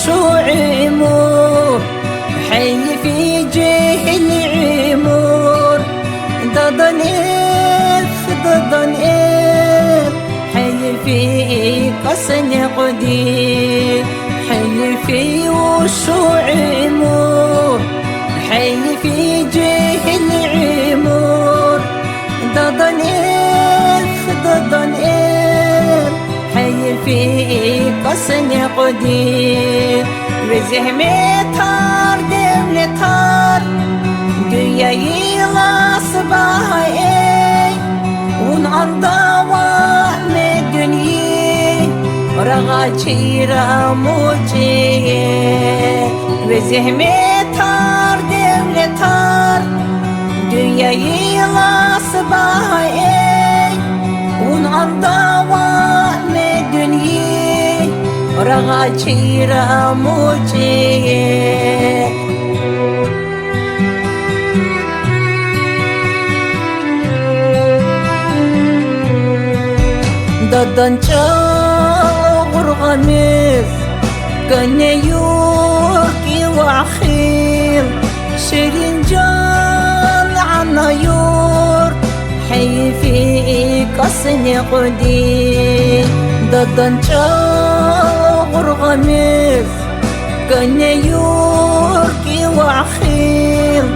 وعمور حي في جهل عمور ضدنيف حي في قصن قدير حي في عمور حي في جهل عمور ضدنيف حي في قصن قدير وزهمي تار دمل تار dünyayla sabahı unanda medeni raga çira muciye ve zehmetar devletar dünyayla sabahı unanda medeni raga çira muciye dadan çağırganız gane yok ki vahil şirin can anayur hayfi kasne qudi dadan çağırganız gane yok ki vahil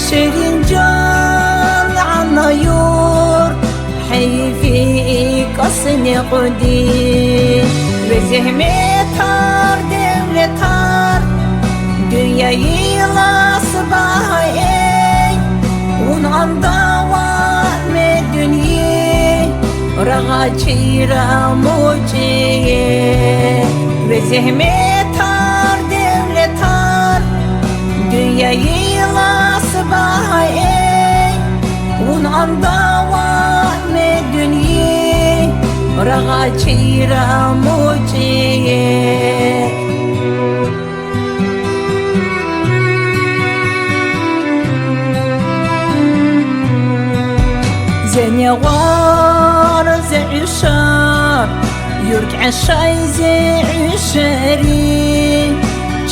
şirin can anayur hayfi قصن قدير وزهمتار devletar dünyayla sabahı unanda medeni raga çira muciye ve zehmetar devletar dünyayla sabahı unanda medeni raga çira muciye زنوار زعشار يرجع الشاي زعشاري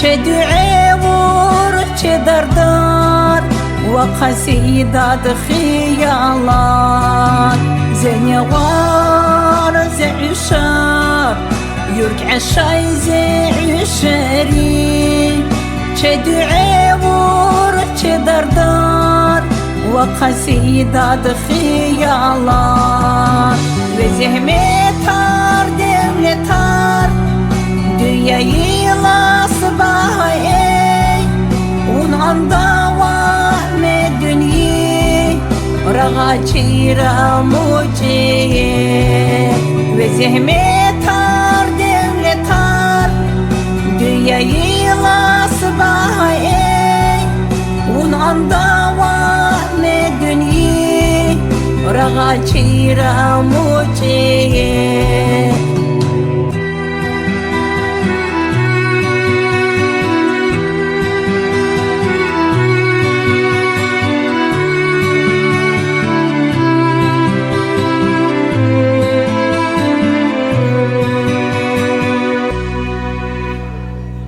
تدعي ور تدردار وقصيدة خيالات زنوار زعشار يرجع الشاي زعشاري تدعي ور تدردار وقصيدة خيالات وزهمتار devletar dünyayla sabahı unanda medeni raga çira muciye ve zehmetar devletar dünyayla sabahı unanda medeni raga çira muciye